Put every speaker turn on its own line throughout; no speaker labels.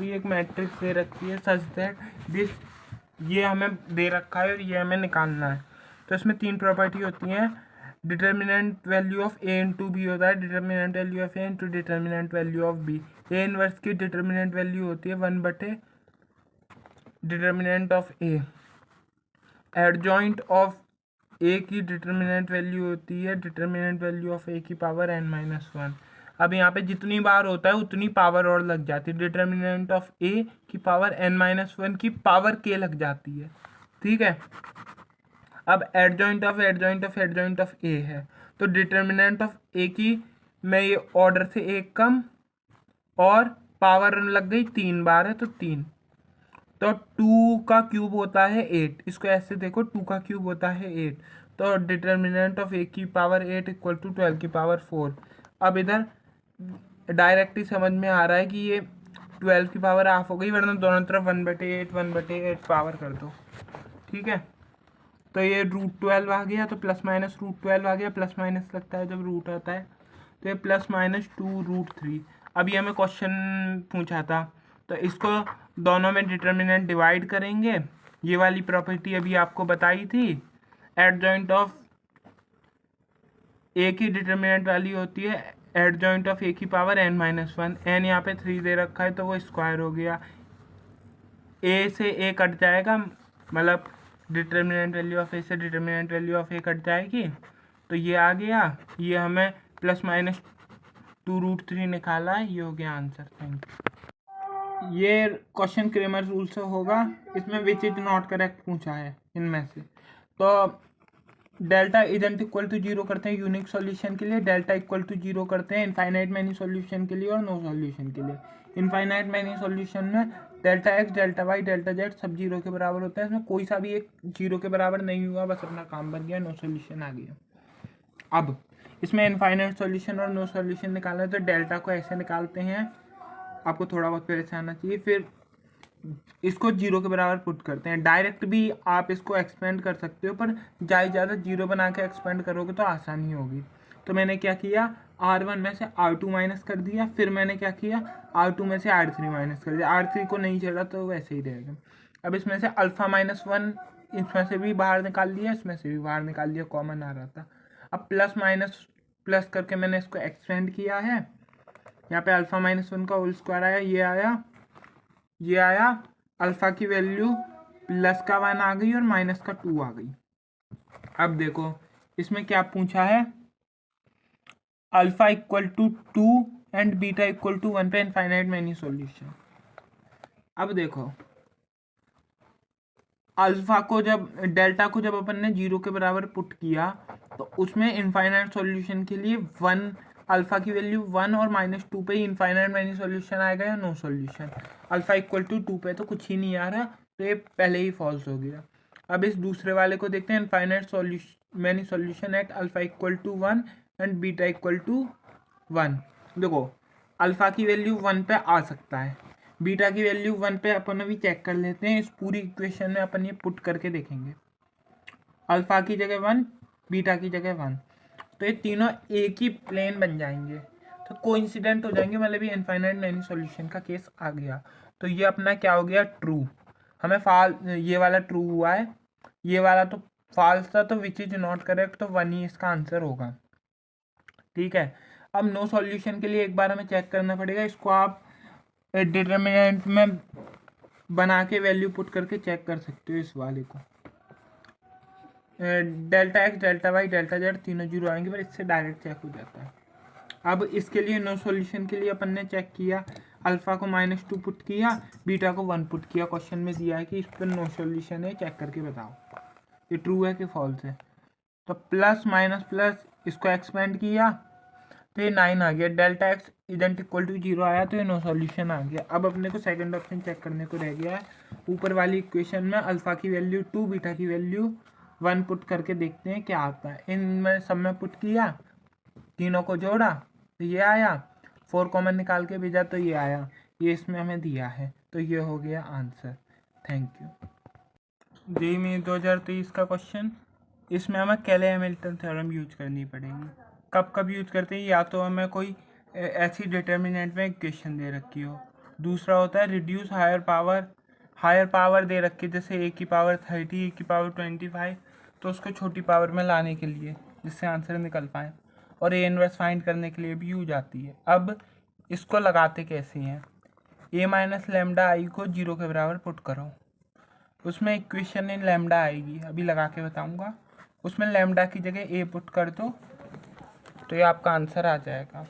भी एक मैट्रिक्स दे रखी है सच दैट दिस, ये हमें दे रखा है और ये हमें निकालना है। तो इसमें 3 प्रॉपर्टी होती हैं। Determinant value of A into B होता है, determinant value of A into determinant value of B. A inverse की डिटर्मिनेंट वैल्यू होती है 1/, determinant of A. Adjoint of A की डिटर्मिनेंट वैल्यू होती है डिटर्मिनेंट वैल्यू ऑफ ए की power n-1। अब यहाँ पे जितनी बार होता है उतनी पावर और लग जाती है। डिटर्मिनेंट ऑफ ए की पावर n-1 की पावर k लग जाती है, ठीक है। अब एडजॉइंट ऑफ ए है, तो डिटर्मिनेंट ऑफ ए की मैं ये ऑर्डर से एक कम और पावर लग गई 3 बार है तो 3, तो 2 का क्यूब होता है 8। इसको ऐसे देखो, 2 का क्यूब होता है 8, तो डिटर्मिनेंट ऑफ ए की पावर 8 इक्वल टू 12 की पावर 4। अब इधर डायरेक्ट ही समझ में आ रहा है कि ये 12 की पावर हाफ हो गई, वरना दोनों तरफ 1/8 पावर कर दो, ठीक है। तो ये √12 आ गया, तो प्लस माइनस √12 आ गया। प्लस माइनस लगता है जब रूट आता है, तो ये +-2√3। अभी हमें क्वेश्चन पूछा था, तो इसको दोनों में डिटर्मिनेंट डिवाइड करेंगे। ये वाली प्रॉपर्टी अभी आपको बताई थी। एडजॉइंट ऑफ ए की डिटर्मिनेंट वाली होती है एडजॉइंट ऑफ ए की पावर n-1। n यहाँ पे 3 दे रखा है तो वो स्क्वायर हो गया। ए से ए कट जाएगा, मतलब डिटर्मिनेंट वैल्यू ऑफ ए से determinant value of A cut जाएगी, तो ये आ गया। ये हमें +-2√3 निकाला है, ये हो गया आंसर। Thank you. ये क्वेश्चन क्रेमर रूल से होगा। इसमें विच इज नॉट करेक्ट पूछा है इनमें से। तो डेल्टा इजंट इक्वल टू 0 करते हैं यूनिक सॉल्यूशन के लिए, डेल्टा इक्वल टू 0 करते हैं इनफाइनाइट मैनी सॉल्यूशन के लिए और नो सॉल्यूशन के लिए। इनफाइनाइट मैनी सॉल्यूशन में delta x, delta y, delta z सब 0 के बराबर होता है। इसमें कोई सा भी एक 0 के बराबर नहीं हुआ, बस अपना काम बन गया, नो सॉल्यूशन आ गया। अब इसमें इनफाइनाइट सॉल्यूशन और नो सॉल्यूशन निकालना है, तो डेल्टा को ऐसे निकालते हैं, आपको थोड़ा बहुत पहले से आना चाहिए। फिर इसको 0 के बराबर पुट करते हैं। डायरेक्ट भी आप इसको एक्सपेंड कर सकते हो, पर ज़्यादा 0 बना के एक्सपेंड करोगे तो आसानी होगी। तो मैंने क्या किया, R1 में से R2 माइनस कर दिया। फिर मैंने क्या किया, R2 में से R3 माइनस कर दिया। R3 को नहीं चढ़ा तो वैसे ही रहेगा। अब इसमें से α-1 इसमें से भी बाहर निकाल लिया, इसमें से भी बाहर निकाल लिया, कॉमन आ रहा था। अब प्लस माइनस प्लस करके मैंने इसको एक्सपेंड किया है। यहाँ पे α-1 का होल स्क्वायर आया, ये आया। अल्फ़ा की वैल्यू +1 आ गई और -2 आ गई। अब देखो इसमें क्या पूछा है, alpha equal to 2 and beta equal to 1 पे इनफाइनाइट मैनी सॉल्यूशन। अब देखो अल्फ़ा को जब डेल्टा को जब अपन ने 0 के बराबर पुट किया, तो उसमें इनफाइनाइट सॉल्यूशन के लिए 1 अल्फ़ा की वैल्यू 1 और -2 पे ही इनफाइनाइट मैनी सॉल्यूशन आएगा या no solution. Alpha equal to 2 पे तो कुछ ही नहीं आ रहा, तो ये पहले ही फॉल्स हो गया। अब इस दूसरे वाले को देखते हैं, infinite many solution at alpha equal to 1 and beta equal to 1। देखो अल्फ़ा की वैल्यू 1 पे आ सकता है, बीटा की वैल्यू 1 पे अपन अभी चेक कर लेते हैं। इस पूरी इक्वेशन में अपन ये पुट करके देखेंगे, अल्फ़ा की जगह 1, बीटा की जगह 1, तो ये तीनों एक ही प्लेन बन जाएंगे, तो कोइंसिडेंट हो जाएंगे, मतलब ये इनफाइनाइट मैनी सॉल्यूशन का केस आ गया। तो ये अपना क्या हो गया, ट्रू। हमें ये वाला ट्रू हुआ है, ये वाला तो फॉल्स था, तो विच इज नॉट करेक्ट, तो 1 ही इसका आंसर होगा, ठीक है। अब नो सॉल्यूशन के लिए एक बार हमें चेक करना पड़ेगा। इसको आप डिटर्मिनेंट में बना के वैल्यू पुट करके चेक कर सकते हो इस वाले को। Delta x, delta y, delta z तीनों 0 आएंगे, पर इससे डायरेक्ट चेक हो जाता है। अब इसके लिए नो सॉल्यूशन के लिए अपन ने चेक किया, अल्फ़ा को -2 पुट किया, बीटा को 1 पुट किया। क्वेश्चन में दिया है कि इस पर नो सॉल्यूशन है, चेक करके बताओ ये ट्रू है कि फॉल्स है। तो प्लस माइनस प्लस इसको एक्सपेंड किया, तो ये 9 आ गया। Delta x isn't equal to 0 आया, तो ये नो सॉल्यूशन आ गया। अब अपने को सेकंड ऑप्शन चेक करने को रह गया है। ऊपर वाली इक्वेशन में अल्फ़ा की वैल्यू 2, बीटा की वैल्यू 1 पुट करके देखते हैं क्या आता है। इनमें सब में पुट किया, तीनों को जोड़ा तो ये आया, 4 कॉमन निकाल के भेजा तो ये आया, ये इसमें हमें दिया है, तो ये हो गया answer. Thank you. JEE mains 2023 का क्वेश्चन, इसमें हमें केले हैमिल्टन थ्योरम यूज करनी पड़ेगी। कब कब यूज करते हैं, या तो हमें कोई ऐसी डिटर्मिनेंट में इक्वेशन दे रखी हो, दूसरा होता है रिड्यूस हायर पावर दे रखी है, जैसे ए की पावर 30, ए की पावर 25, तो उसको छोटी पावर में लाने के लिए जिससे आंसर निकल पाए, और ए इनवर्स फाइंड करने के लिए भी यूज आती है। अब इसको लगाते कैसे हैं, ए माइनस लेमडा आई को 0 के बराबर पुट करो, उसमें इक्वेशन इन लेमडा आएगी, अभी लगा के बताऊंगा। उसमें लेमडा की जगह ए पुट कर दो तो ये आपका आंसर आ जाएगा।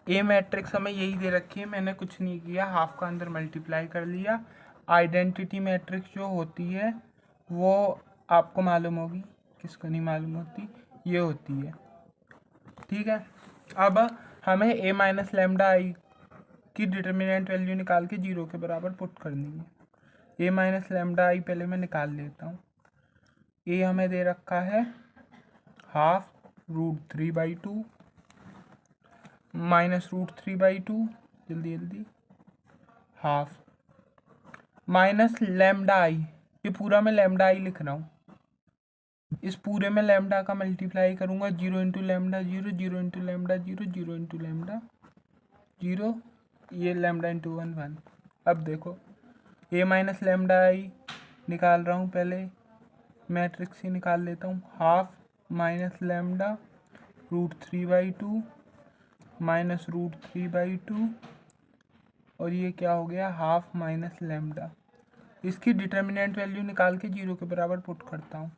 ए मैट्रिक्स हमें यही दे रखी है, मैंने कुछ नहीं किया, हाफ का अंदर मल्टीप्लाई कर लिया। आइडेंटिटी मैट्रिक्स जो होती है वो आपको मालूम होगी, किसको नहीं मालूम होती, ये होती है, ठीक है। अब हमें ए माइनस लेमडा आई की डिटर्मिनेंट वैल्यू निकाल के 0 के बराबर पुट करनी है। ए माइनस लेमडा आई पहले मैं निकाल लेता हूँ। ए हमें दे रखा है ½ √3/2 माइनस √3/2, जल्दी जल्दी, हाफ माइनस लेमडा आई, ये पूरा मैं लेमडा आई लिख रहा हूँ, इस पूरे में लेमडा का मल्टीप्लाई करूँगा, 0 into lambda 0, 0 into lambda 0, 0 into lambda 0, ये लेमडा इंटू 1 1। अब देखो ए माइनस लेमडा आई निकाल रहा हूँ, पहले मैट्रिक्स ही निकाल लेता हूँ, हाफ माइनस लेमडा √3/2 माइनस √3/2, और ये क्या हो गया, हाफ माइनस लेमडा। इसकी डिटर्मिनेंट वैल्यू निकाल के 0 के बराबर पुट करता हूँ,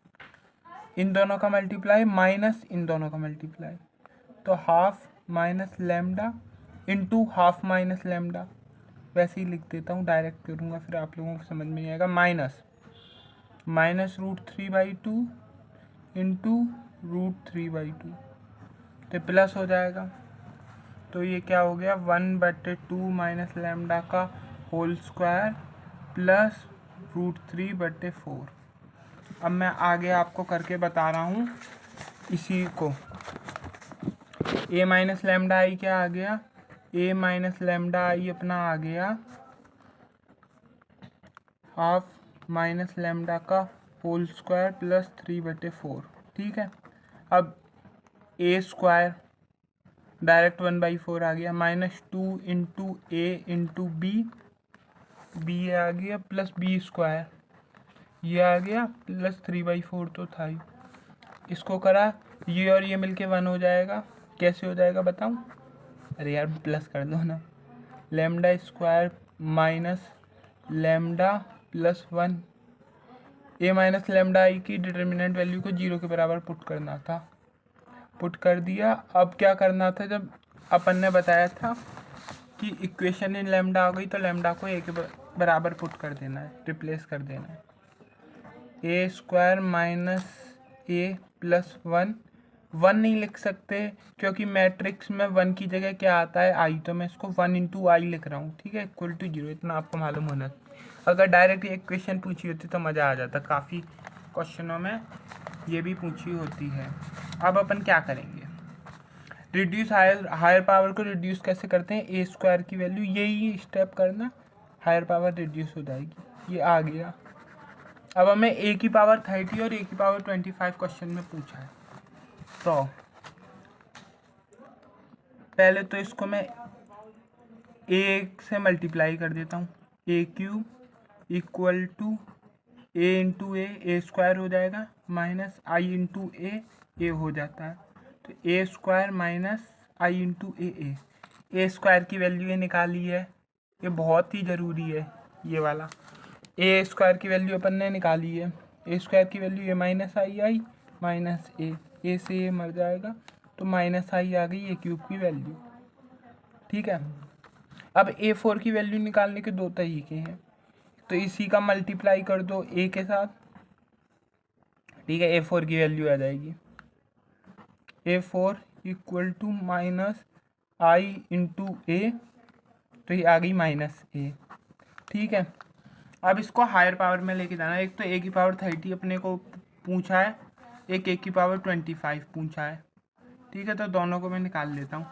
इन दोनों का मल्टीप्लाई माइनस इन दोनों का मल्टीप्लाई, तो half minus lambda into half minus lambda, वैसे ही लिख देता हूँ, डायरेक्ट करूँगा फिर आप लोगों को समझ में नहीं आएगा। माइनस √3/2 इंटू √3/2, तो प्लस हो जाएगा, तो ये क्या हो गया, 1/2 माइनस लेमडा का होल स्क्वायर प्लस √3/4। अब मैं आगे आपको करके बता रहा हूँ इसी को। ए माइनस लेमडा आई क्या आ गया, ए माइनस लेमडा आई अपना आ गया हाफ माइनस लेमडा का होल स्क्वायर प्लस 3/4, ठीक है। अब ए स्क्वायर डायरेक्ट 1/4 आ गया, -2 इंटू ए इंटू बी आ गया, प्लस बी स्क्वायर ये आ गया, प्लस 3/4 तो था ही, इसको करा, ये और ये मिलके 1 हो जाएगा। कैसे हो जाएगा बताऊं, अरे यार प्लस कर दो ना, lambda square minus lambda plus 1। A minus lambda I की डिटर्मिनेंट वैल्यू को 0 के बराबर पुट करना था, पुट कर दिया। अब क्या करना था, जब अपन ने बताया था कि इक्वेशन इन लेमडा आ गई तो लेमडा को ए के बराबर पुट कर देना है, रिप्लेस कर देना है। ए स्क्वायर माइनस ए प्लस 1 नहीं लिख सकते क्योंकि मैट्रिक्स में 1 की जगह क्या आता है, आई, तो मैं इसको 1 इंटू आई लिख रहा हूँ, ठीक है, इक्वल टू 0, इतना आपको मालूम होना चाहिए। अगर डायरेक्ट ये इक्वेशन पूछी होती तो मज़ा आ जाता, काफ़ी क्वेश्चनों में ये भी पूछी होती है। अब अपन क्या करेंगे, रिड्यूस हायर पावर को रिड्यूस कैसे करते हैं, ए स्क्वायर की वैल्यू, यही स्टेप करना, हायर पावर रिड्यूस हो जाएगी, ये आ गया। अब हमें ए की पावर 30 और ए की पावर 25 क्वेश्चन में पूछा है, तो पहले तो इसको मैं ए से मल्टीप्लाई कर देता हूँ, a³ equal to a into a square हो जाएगा, माइनस आई इंटू ए हो जाता है, तो ए square minus I into a square की वैल्यू ये निकाली है, ये बहुत ही ज़रूरी है ये वाला। ए स्क्वायर की वैल्यू अपन ने निकाली है, ए स्क्वायर की वैल्यू ए माइनस आई माइनस ए से ए मर जाएगा, तो माइनस आई आ गई a³ की वैल्यू, ठीक है। अब a4 की वैल्यू निकालने के दो तरीके हैं, तो इसी का मल्टीप्लाई कर दो a के साथ, ठीक है, a4 की वैल्यू आ जाएगी, a4 equal to minus I into A, तो ये आ गई माइनस ए, ठीक है। अब इसको हायर पावर में लेके जाना, एक तो ए की पावर 30 अपने को पूछा है, एक ए की पावर 25 पूछा है, ठीक है, तो दोनों को मैं निकाल लेता हूँ।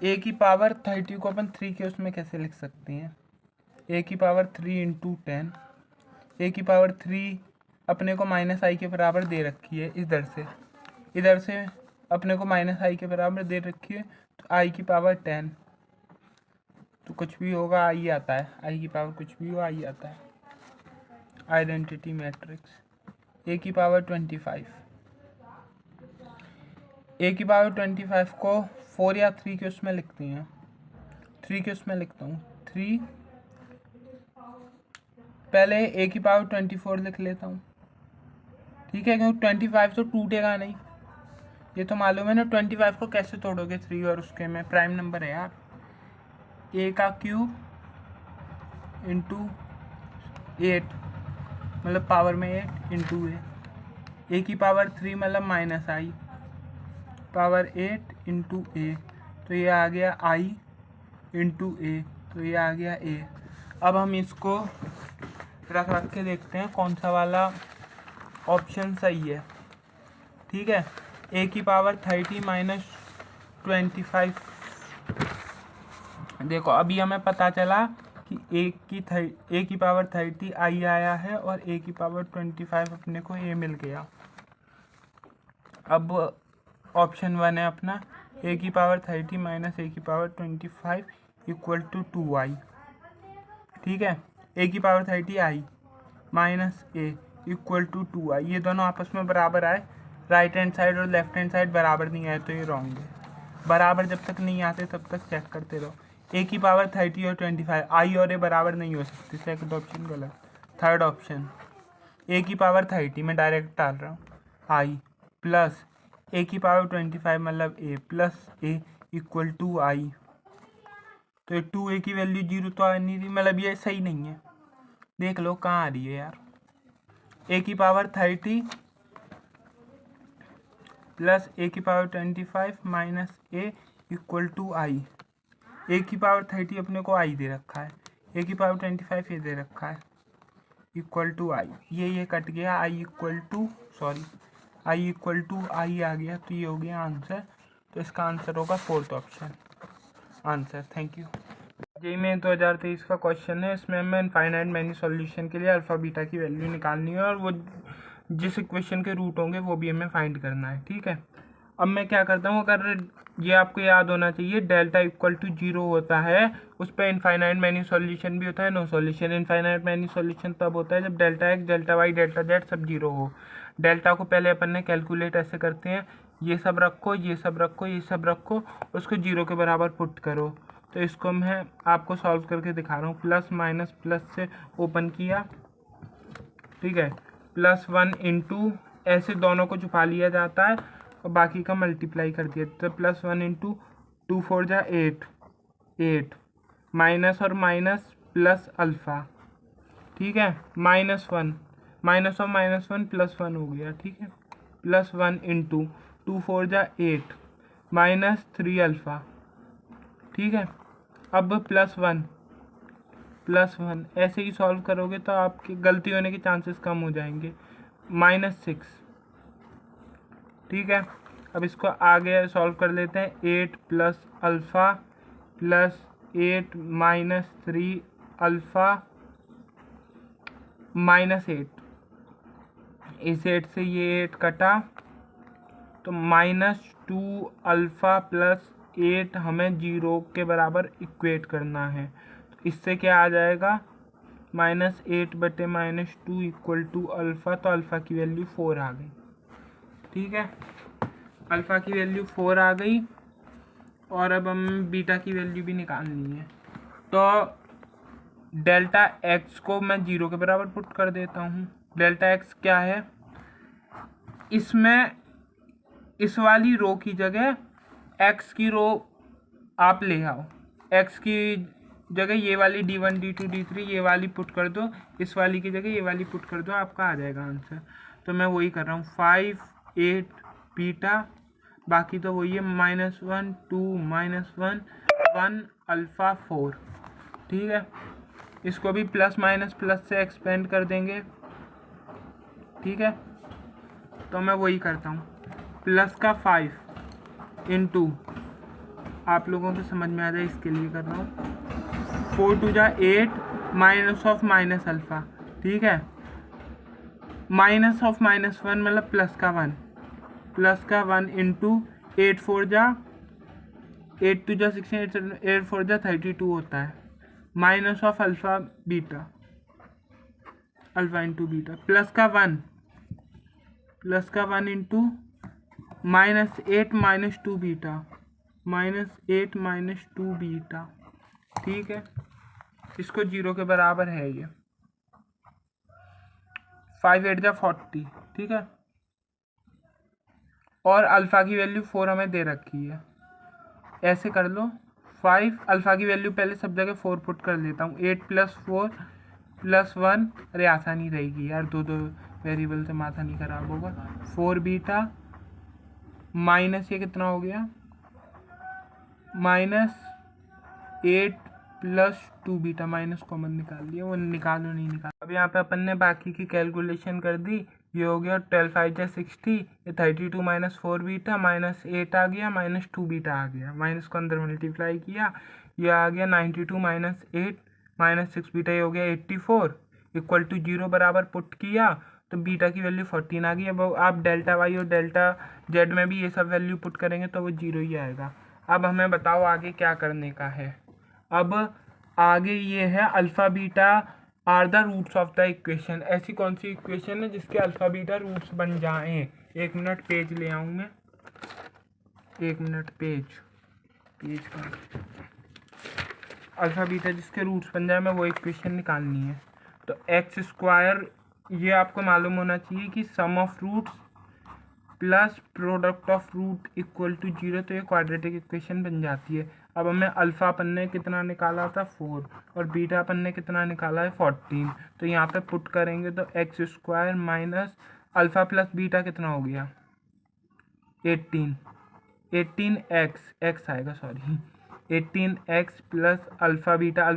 ए की पावर 30 को अपन 3 के उसमें कैसे लिख सकते हैं, ए की पावर 3 इंटू 10, ए की पावर 3 अपने को माइनस आई के बराबर दे रखी है, इधर से अपने को माइनस आई के बराबर दे रखी है, तो आई की पावर 10 तो कुछ भी होगा आई आता है, आई की पावर कुछ भी हो आई आता है। आइडेंटिटी मैट्रिक्स ए की पावर 25, ए की पावर 25 को 4 या 3 के उसमें लिखती हैं, 3 के उसमें लिखता हूँ। 3 पहले ए की पावर 24 लिख लेता हूँ, ठीक है, क्योंकि 25 तो टूटेगा नहीं, ये तो मालूम है ना। 25 को कैसे तोड़ोगे 3 और उसके में, प्राइम नंबर है यार। ए का क्यूब इंटू 8 मतलब पावर में 8 इंटू ए की पावर 3 मतलब minus I power 8 into A, तो ये आ गया आई इंटू ए, तो ये आ गया ए। अब हम इसको रख के देखते हैं कौन सा वाला ऑप्शन सही है, ठीक है। ए की पावर 30 माइनस 25, देखो अभी हमें पता चला कि ए की पावर 30 आई आया है और ए की पावर 25 अपने को ए मिल गया। अब ऑप्शन 1 है अपना ए की पावर 30 माइनस ए की पावर 25 इक्वल टू 2i, ठीक है। ए की power 30 I minus A equal to 2i, ये दोनों आपस में बराबर आए, राइट हैंड साइड और लेफ्ट हैंड साइड बराबर नहीं आए तो ये रॉन्ग है। बराबर जब तक नहीं आते तब तक चेक करते रहो। ए की पावर 30 और 25 आई और ए बराबर नहीं हो सकती, सेकंड ऑप्शन गलत। थर्ड ऑप्शन ए की पावर 30 में डायरेक्ट डाल रहा हूँ आई प्लस ए की पावर 25 मतलब ए प्लस ए इक्वल टू आई, तो 2a की वैल्यू 0 तो आ नहीं रही, मतलब ये सही नहीं है। देख लो कहाँ आ रही है यार, ए की पावर 30 प्लस ए की power 25 minus A equal to I. A की पावर 30 अपने को आई दे रखा है, ए की पावर 25 ये दे रखा है इक्वल टू आई, ये कट गया, I equal to I equal to I आ गया, तो ये हो गया आंसर। तो इसका आंसर होगा fourth option answer. Thank you. JEE में 2023 का क्वेश्चन है, इसमें हमें इनफाइनाइट मैनी सॉल्यूशन के लिए अल्फा बीटा की वैल्यू निकालनी है और वो जिस इक्वेशन के रूट होंगे वो भी हमें फाइंड करना है, ठीक है। अब मैं क्या करता हूँ, अगर ये आपको याद होना चाहिए डेल्टा इक्वल टू 0 होता है उस पर इनफाइनाइट मैनी सॉल्यूशन भी होता है, no solution. Infinite many solution तब होता है जब delta x delta y delta z सब 0 हो। डेल्टा को पहले अपन ने कैलकुलेट ऐसे करते हैं, ये सब रखो ये सब रखो ये सब रखो, उसको 0 के बराबर पुट करो। तो इसको मैं आपको सॉल्व करके दिखा रहा हूँ। प्लस माइनस प्लस से ओपन किया, ठीक है, +1 इंटू ऐसे दोनों को छुपा लिया जाता है और बाकी का मल्टीप्लाई कर दिया, तो +1 इंटू 2 4 जा 8 माइनस और माइनस प्लस अल्फ़ा, ठीक है, -1 माइनस और -1 +1 हो गया, ठीक है, +1 इंटू 2 4 जा 8 -3 अल्फ़ा, ठीक है। अब +1 ऐसे ही सॉल्व करोगे तो आपकी गलती होने के चांसेस कम हो जाएंगे, -6, ठीक है। अब इसको आगे सॉल्व कर लेते हैं, 8 प्लस अल्फ़ा प्लस 8 -3 अल्फ़ा -8, इस 8 से ये 8 कटा तो -2 अल्फ़ा प्लस 8 हमें 0 के बराबर इक्वेट करना है। तो इससे क्या आ जाएगा, -8 बटे -2 इक्वल टू अल्फ़ा, तो अल्फ़ा की वैल्यू 4 आ गई, ठीक है, अल्फ़ा की वैल्यू 4 आ गई। और अब हमें बीटा की वैल्यू भी निकालनी है, तो डेल्टा एक्स को मैं 0 के बराबर पुट कर देता हूँ। डेल्टा एक्स क्या है, इसमें इस वाली रो की जगह एक्स की रो आप ले आओ, एक्स की जगह ये वाली D1 D2 D3 ये वाली पुट कर दो, इस वाली की जगह ये वाली पुट कर दो, आपका आ जाएगा आंसर। तो मैं वही कर रहा हूँ, 5 8 बीटा, बाकी तो वही है, -1 2 -1 1 अल्फ़ा 4, ठीक है। इसको भी प्लस माइनस प्लस से एक्सपेंड कर देंगे, ठीक है। तो मैं वही करता हूँ, प्लस का 5 इंटू, आप लोगों को समझ में आ जाए इसके लिए कर रहा हूँ, 4 2 जा 8 माइनस ऑफ माइनस अल्फ़ा, ठीक है, माइनस ऑफ -1 मतलब प्लस का 1 इंटू 8 4 जा 8 टू जा 16, 8 4 जा 32 होता है, minus of alpha beta, alpha into beta, plus का 1 इंटू -8 -2 बीटा, -8 -2 बीटा, ठीक है। इसको 0 के बराबर है ये, 5 8 जा 40, ठीक है। और अल्फ़ा की वैल्यू 4 हमें दे रखी है, ऐसे कर लो। 5 अल्फ़ा की वैल्यू पहले सब जगह 4 पुट कर लेता हूँ, 8 + 4 + 1, अरे आसानी रहेगी यार, दो वेरिएबल से माथा नहीं खराब होगा। 4 बीटा माइनस ये कितना हो गया, -8 + 2 बीटा, माइनस कॉमन निकाल लिया, वो निकालो नहीं निकाल। अब यहाँ पे अपन ने बाकी की कैलकुलेशन कर दी, ये हो गया 12 5 जा 60, ये 32 - 4 बीटा -8 आ गया, -2 बीटा आ गया, माइनस को अंदर मल्टीप्लाई किया, ये आ गया 92 - 8 -6 बीटा, ये हो गया 84 इक्वल टू 0 बराबर पुट किया तो बीटा की वैल्यू 14 आ गई। अब आप डेल्टा वाई और डेल्टा जेड में भी ये सब वैल्यू पुट करेंगे तो वो 0 ही आएगा। अब हमें बताओ आगे क्या करने का है। अब आगे ये है alpha beta are the roots of the equation. ऐसी कौन सी इक्वेशन है जिसके अल्फ़ा बीटा रूट्स बन जाएं। 1 मिनट पेज ले आऊँ मैं, 1 मिनट पेज का अल्फ़ा बीटा जिसके रूट्स बन जाए, मैं वो इक्वेशन निकालनी है। तो x², ये आपको मालूम होना चाहिए कि sum of roots plus product of root equal to 0, तो ये क्वाड्रेटिक इक्वेशन बन जाती है। अब हमें अल्फ़ा अपन ने कितना निकाला था 4 और बीटा अपन ने कितना निकाला है 14, तो यहाँ पे पुट करेंगे तो x² minus alpha plus beta कितना हो गया 18x आएगा, sorry 18x plus alpha beta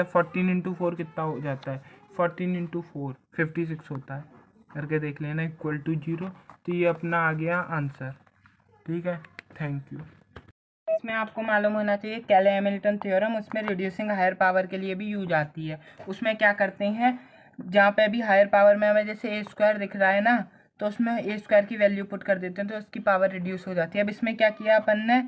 14 × 4 कितना हो जाता है, 14 × 4 56 होता है, करके देख लेना, इक्वल टू 0। तो ये अपना आ गया आंसर, ठीक है। Thank you. इसमें आपको मालूम होना चाहिए कैले हैमिल्टन थ्योरम, उसमें रिड्यूसिंग हायर पावर के लिए भी यूज आती है। उसमें क्या करते हैं, जहाँ पे भी हायर पावर में हमें जैसे a² दिख रहा है ना, तो उसमें a² की वैल्यू पुट कर देते हैं तो उसकी पावर रिड्यूस हो जाती है। अब इसमें क्या किया अपन ने,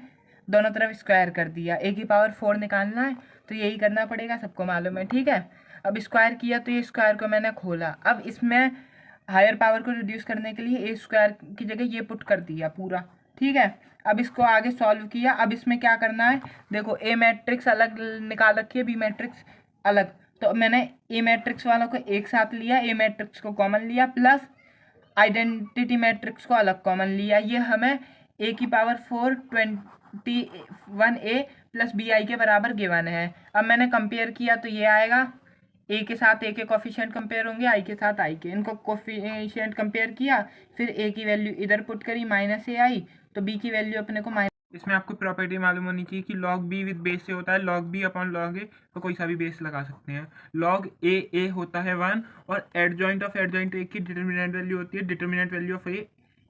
दोनों तरफ स्क्वायर कर दिया, a की पावर 4 निकालना है तो यही करना पड़ेगा, सबको मालूम है, ठीक है। अब स्क्वायर किया तो ये स्क्वायर को मैंने खोला, अब इसमें हायर पावर को रिड्यूस करने के लिए a² की जगह ये पुट कर दिया पूरा, ठीक है। अब इसको आगे सॉल्व किया। अब इसमें क्या करना है, देखो a मैट्रिक्स अलग निकाल रखी है, b मैट्रिक्स अलग, तो मैंने a मैट्रिक्स वालों को एक साथ लिया, a मैट्रिक्स को कॉमन लिया, प्लस आइडेंटिटी मैट्रिक्स को अलग कॉमन लिया। ये हमें a की पावर 4 21a प्लस bi के बराबर गिवन है। अब मैंने कंपेयर किया तो ये आएगा, a के साथ a के कोफिशिएंट कंपेयर होंगे, i के साथ i के, इनको कोफिशिएंट कंपेयर किया, फिर a की वैल्यू इधर पुट करी -ai, तो b की वैल्यू अपने को इसमें आपको प्रॉपर्टी मालूम होनी चाहिए कि log b विद बेस से होता है log b upon log a, तो कोई सा भी बेस लगा सकते हैं। log a होता है 1 और एडजॉइंट ऑफ एडजॉइंट a की डिटर्मिनेंट वैल्यू होती है डिटर्मिनेंट वैल्यू ऑफ a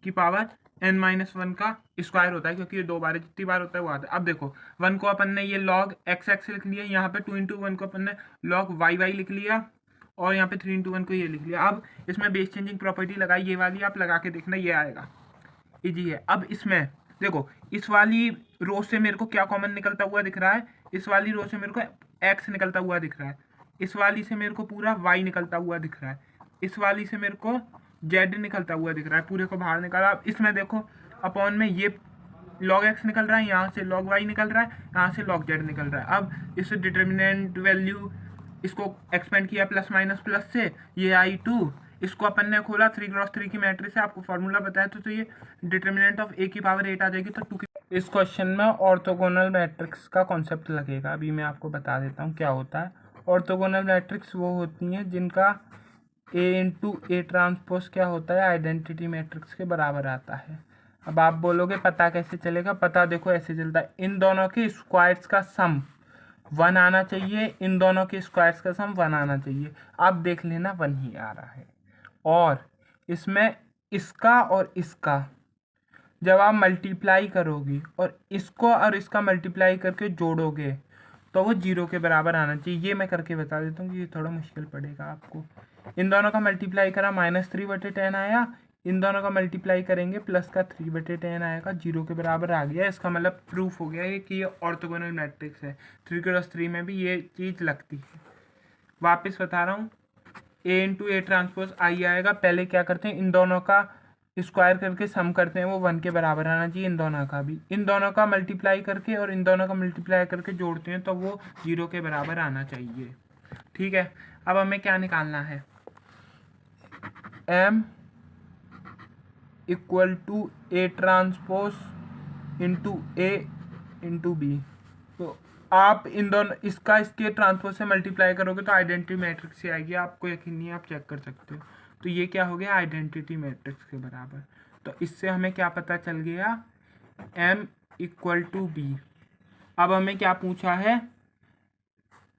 की पावर n-1 का स्क्वायर होता है, क्योंकि ये 2 बार जितनी बार होता है वो आता है। अब देखो 1 को अपन ने ये log x लिख लिया, यहाँ पे 2 × 1 को अपन ने log y लिख लिया, और यहाँ पे 3 × 1 को ये लिख लिया। अब इसमें बेस चेंजिंग प्रॉपर्टी लगाई, ये वाली आप लगा के देखना, ये आएगा, इजी है। अब इसमें देखो इस वाली रो से मेरे को क्या कॉमन निकलता हुआ दिख रहा है, इस वाली रो से मेरे को x निकलता हुआ दिख रहा है, इस वाली से मेरे को पूरा y निकलता हुआ दिख रहा है, इस वाली से मेरे को z निकलता हुआ दिख रहा है, पूरे को बाहर निकाला। अब इसमें देखो अपॉन में ये log x निकल रहा है, यहाँ से log y निकल रहा है, यहाँ से log z निकल रहा है। अब इस डिटर्मिनेंट वैल्यू इसको एक्सपेंड किया प्लस माइनस प्लस से, ये आई 2, इसको अपन ने खोला 3 × 3 की मैट्रिक्स है, आपको फॉर्मूला बताया तो ये डिटर्मिनेंट ऑफ a की पावर 8 आ जाएगी, तो 2 की। इस क्वेश्चन में ऑर्थोगोनल मैट्रिक्स का कॉन्सेप्ट लगेगा, अभी मैं आपको बता देता हूँ क्या होता है। ऑर्थोगोनल मैट्रिक्स वो होती हैं जिनका a × a ट्रांसपोज क्या होता है, आइडेंटिटी मैट्रिक्स के बराबर आता है। अब आप बोलोगे पता कैसे चलेगा, पता देखो ऐसे चलता है, इन दोनों के स्क्वायर्स का सम 1 आना चाहिए, इन दोनों के स्क्वायर्स का सम 1 आना चाहिए। आप देख लेना 1 ही आ रहा है, और इसमें इसका और इसका जब आप मल्टीप्लाई करोगी और इसको और इसका मल्टीप्लाई करके जोड़ोगे तो वो 0 के बराबर आना चाहिए। ये मैं करके बता देता हूँ कि ये थोड़ा मुश्किल पड़ेगा आपको। इन दोनों का मल्टीप्लाई करा -3/10 आया, इन दोनों का मल्टीप्लाई करेंगे, प्लस का 3/10 आएगा, 0 के बराबर आ गया। इसका मतलब प्रूफ हो गया है कि ये ऑर्थोगोनल मैट्रिक्स है। 3x3 में भी ये चीज़ लगती है। वापस बता रहा हूँ, A इंटू ए ट्रांसपोज आई आएगा। पहले क्या करते हैं, इन दोनों का स्क्वायर करके सम करते हैं, वो 1 के बराबर आना चाहिए। इन दोनों का भी, इन दोनों का मल्टीप्लाई करके और इन दोनों का मल्टीप्लाई करके जोड़ते हैं तो वो 0 के बराबर आना चाहिए। ठीक है, अब हमें क्या निकालना है, M equal to a transpose into a into b. तो आप इन दोनों इसका इसके ट्रांसपोज से मल्टीप्लाई करोगे तो आइडेंटिटी मैट्रिक्स से आएगी। आपको यकीन नहीं है, आप चेक कर सकते हो। तो ये क्या हो गया, आइडेंटिटी मैट्रिक्स के बराबर। तो इससे हमें क्या पता चल गया, M इक्वल टू बी। अब हमें क्या पूछा है,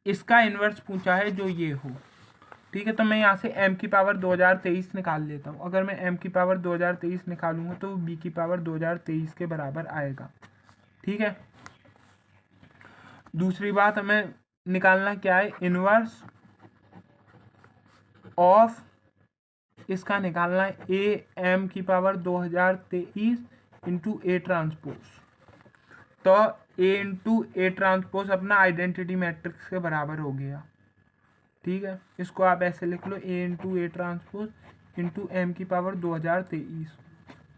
इसका इन्वर्स पूछा है जो ये हो। ठीक है, तो मैं यहाँ से m की पावर 2023 निकाल लेता हूँ। अगर मैं m की पावर 2023 निकालूंगा तो b की पावर 2023 के बराबर आएगा। ठीक है, दूसरी बात हमें निकालना क्या है, इनवर्स ऑफ, इसका निकालना है a m की पावर 2023 इंटू ए ट्रांसपोज। तो a इंटू ए ट्रांसपोज अपना आइडेंटिटी मैट्रिक्स के बराबर हो गया। ठीक है, इसको आप ऐसे लिख लो, a into a transpose into M की पावर 2023।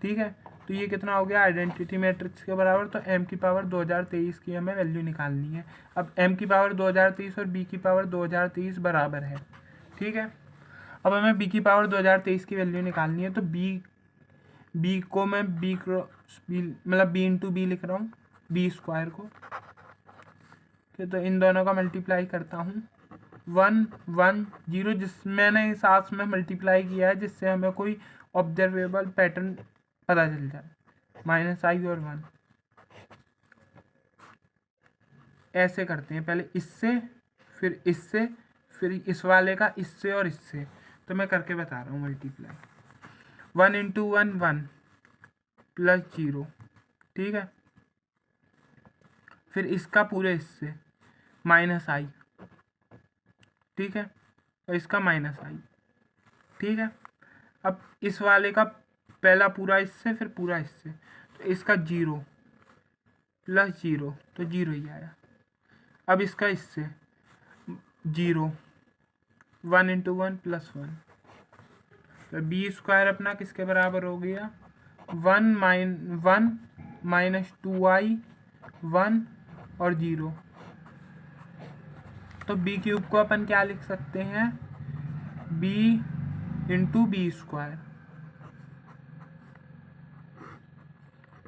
ठीक है, तो ये कितना हो गया, आइडेंटिटी मैट्रिक्स के बराबर। तो m की पावर 2023 की हमें वैल्यू निकालनी है। अब m की पावर 2023 और b की पावर 2023 बराबर है। ठीक है, अब हमें b की पावर 2023 की वैल्यू निकालनी है। तो b को मैं b क्रॉस b मतलब b इंटू बी लिख रहा हूँ, b स्क्वायर को। तो इन दोनों का मल्टीप्लाई करता हूँ, 1 1 0, जिस मैंने साथ में मल्टीप्लाई किया है जिससे हमें कोई ऑब्जर्वेबल पैटर्न पता चल जाए, -i और 1। ऐसे करते हैं, पहले इससे, फिर इससे, फिर इस वाले का इससे और इससे। तो मैं करके बता रहा हूँ मल्टीप्लाई, 1 इंटू 1 1 प्लस 0। ठीक है, फिर इसका पूरे इससे -i। ठीक है, और इसका -i। ठीक है, अब इस वाले का पहला पूरा इससे, फिर पूरा इससे। तो इसका 0 प्लस 0, तो 0 ही आया। अब इसका इससे 0, 1 इंटू 1 प्लस 1। तो बी स्क्वायर अपना किसके बराबर हो गया, 1 माइनस 2i 1 और 0। तो बी क्यूब को अपन क्या लिख सकते हैं, b into b square,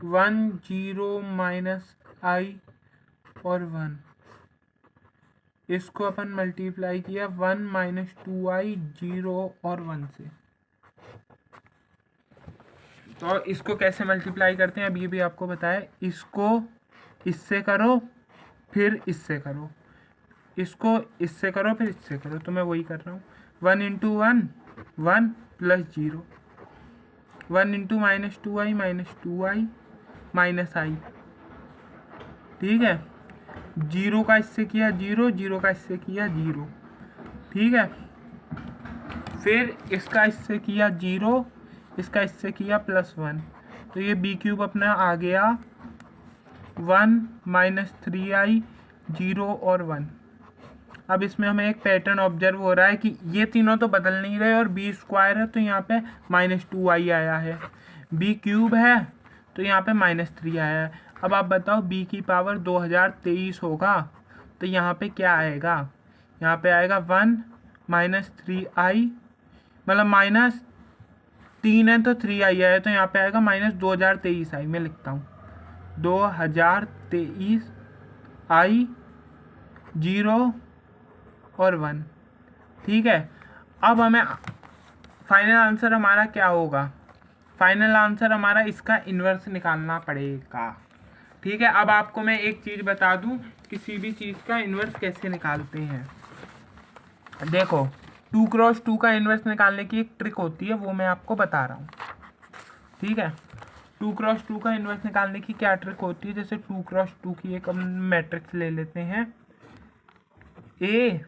1 0 minus i और 1। इसको अपन मल्टीप्लाई किया 1 माइनस 2i 0 और 1 से। तो इसको कैसे मल्टीप्लाई करते हैं अब ये भी आपको बताया। इसको इससे करो, फिर इससे करो, इसको इससे करो, फिर इससे करो। तो मैं वही कर रहा हूँ, 1 into 1 1 plus 0, 1 into minus 2i minus i। ठीक है, 0 का इससे किया 0, 0 का इससे किया 0। ठीक है, फिर इसका इससे किया 0, इसका इससे किया +1। तो ये बी क्यूब अपना आ गया 1 माइनस 3i 0 और 1। अब इसमें हमें एक पैटर्न ऑब्जर्व हो रहा है कि ये तीनों तो बदल नहीं रहे और बी स्क्वायर है तो यहाँ पे -2i आया है, बी क्यूब है तो यहाँ पे -3 आया है। अब आप बताओ b की पावर 2023 होगा तो यहाँ पे क्या आएगा, यहाँ पे आएगा 1 माइनस 3i, मतलब -3 है तो 3i आया, तो यहाँ पे आएगा -2023i। मैं लिखता हूँ 2023i 0 और 1। ठीक है, अब हमें फाइनल आंसर हमारा क्या होगा, फाइनल आंसर हमारा इसका इन्वर्स निकालना पड़ेगा। ठीक है, अब आपको मैं एक चीज़ बता दूं, किसी भी चीज़ का इन्वर्स कैसे निकालते हैं। देखो 2x2 का इन्वर्स निकालने की एक ट्रिक होती है, वो मैं आपको बता रहा हूँ। ठीक है, 2x2 का इन्वर्स निकालने की क्या ट्रिक होती है, जैसे 2x2 की एक हम मैट्रिक्स ले लेते हैं, A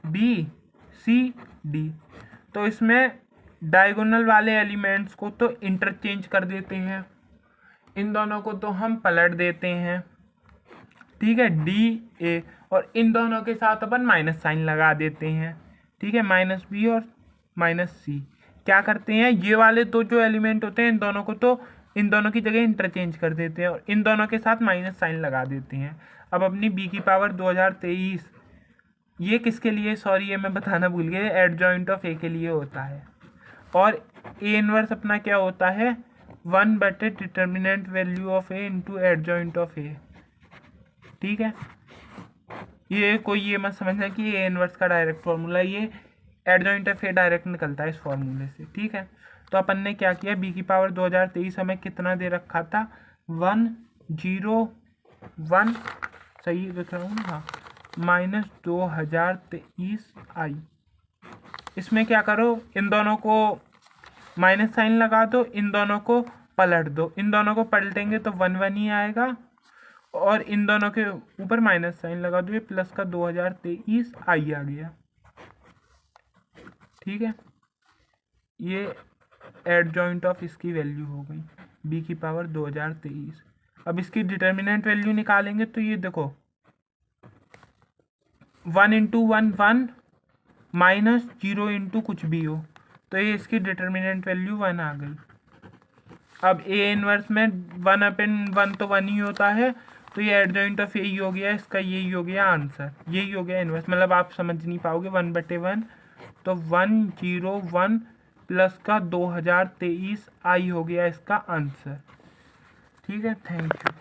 B C D। तो इसमें डायगोनल वाले एलिमेंट्स को तो इंटरचेंज कर देते हैं, इन दोनों को तो हम पलट देते हैं, ठीक है, डी ए, और इन दोनों के साथ अपन माइनस साइन लगा देते हैं, ठीक है, माइनस बी और माइनस सी। क्या करते हैं, ये वाले तो जो एलिमेंट होते हैं इन दोनों को तो इन दोनों की जगह इंटरचेंज कर देते हैं और इन दोनों के साथ माइनस साइन लगा देते हैं। अब अपनी बी की पावर 2023, ये किसके लिए, सॉरी ये मैं बताना भूल गया, एडजॉइंट ऑफ ए के लिए होता है। और ए इनवर्स अपना क्या होता है, 1/, determinant value of A into adjoint of A, ठीक है। ये कोई ये मत समझना कि ए इनवर्स का डायरेक्ट फॉर्मूला, ये एडजॉइंट ऑफ ए डायरेक्ट निकलता है इस फॉर्मूले से, ठीक है। तो अपन ने क्या किया, बी की पावर 2023 हमें कितना दे रखा था, 101, सही लिख रहा हूँ हाँ, माइनस 2023 आई। इसमें क्या करो, इन दोनों को माइनस साइन लगा दो, इन दोनों को पलट दो, इन दोनों को पलटेंगे तो 1 ही आएगा और इन दोनों के ऊपर माइनस साइन लगा दो, ये प्लस का 2023 आई आ गया, ठीक है। ये एडजॉइंट ऑफ इसकी वैल्यू हो गई बी की पावर 2023। अब इसकी डिटर्मिनेंट वैल्यू निकालेंगे तो ये देखो 1 इंटू 1 1 माइनस 0 इंटू कुछ भी हो, तो ये इसकी डिटर्मिनेंट वैल्यू 1 आ गई। अब ए इनवर्स में 1/1 तो 1 ही होता है, तो ये एडजॉइंट ऑफ यही हो गया, इसका यही हो गया आंसर, यही हो गया इनवर्स। मतलब आप समझ नहीं पाओगे 1/1, तो 101 प्लस का 2023 आई हो गया इसका आंसर, ठीक है। Thank you.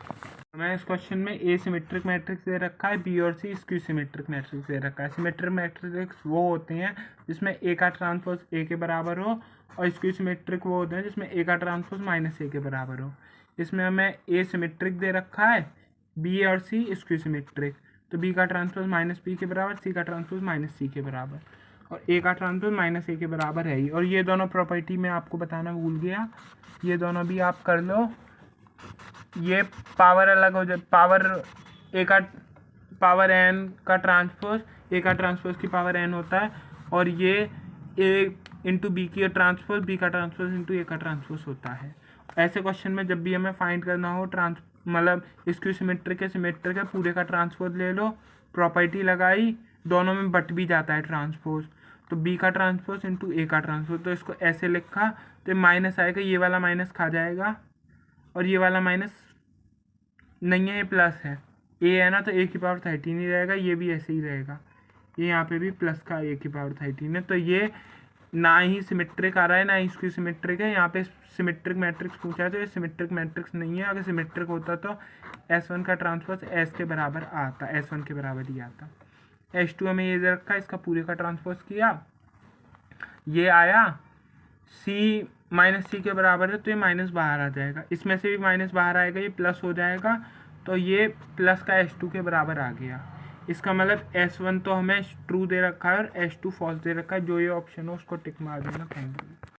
हमें इस क्वेश्चन में ए सिमेट्रिक मैट्रिक्स दे रखा है, बी और सी स्क्यू सिमेट्रिक मैट्रिक्स दे रखा है। सिमेट्रिक मैट्रिक्स वो होते हैं जिसमें ए का ट्रांसपोज ए के बराबर हो, और स्क्यू सिमेट्रिक वो होते हैं जिसमें ए का ट्रांसपोज माइनस ए के बराबर हो। इसमें हमें ए सिमेट्रिक दे रखा है, बी और सी स्क्यू सिमेट्रिक, तो बी का ट्रांसपोज माइनस बी के बराबर, सी का ट्रांसपोज माइनस सी के बराबर, और ए का ट्रांसपोज माइनस ए के बराबर है ही। और ये दोनों प्रॉपर्टी मैं आपको बताना भूल गया, ये दोनों भी आप कर लो। ये पावर अलग हो जाए, पावर ए का पावर एन का ट्रांसपोज, ए का ट्रांसपोज की पावर एन होता है, और ये ए इंटू बी की ट्रांसपोज, बी का ट्रांसपोज इंटू ए का ट्रांसपोज होता है। ऐसे क्वेश्चन में जब भी हमें फाइंड करना हो मतलब स्क्यू सिमेट्रिक है, सिमेट्रिक है, पूरे का ट्रांसपोज ले लो, प्रॉपर्टी लगाई, दोनों में बट भी जाता है ट्रांसपोज, तो बी का ट्रांसपोज इंटू ए का ट्रांसपोज, तो इसको ऐसे लिखा तो माइनस आएगा, ये वाला माइनस खा जाएगा और ये वाला माइनस नहीं है, ये प्लस है, ए है ना, तो ए की पावर 13 ही रहेगा, ये भी ऐसे ही रहेगा, ये यहाँ पे भी प्लस का ए की पावर 13 है। तो ये ना ही सिमेट्रिक आ रहा है ना ही इसकी सिमेट्रिक है, यहाँ पे सिमेट्रिक मैट्रिक्स पूछा है तो ये सिमेट्रिक मैट्रिक्स नहीं है। अगर सिमेट्रिक होता तो S1 का ट्रांसपोज S के बराबर आता, S1 के बराबर ही आता। S2 हमें ये दे रखा है, इसका पूरे का ट्रांसपोज किया, ये आया, C माइनस सी के बराबर है, तो ये माइनस बाहर आ जाएगा, इसमें से भी माइनस बाहर आएगा, ये प्लस हो जाएगा, तो ये प्लस का S2 के बराबर आ गया। इसका मतलब S1 तो हमें ट्रू दे रखा है और S2 फॉल्स दे रखा है, जो ये ऑप्शन हो उसको टिक मार देना। Thank you.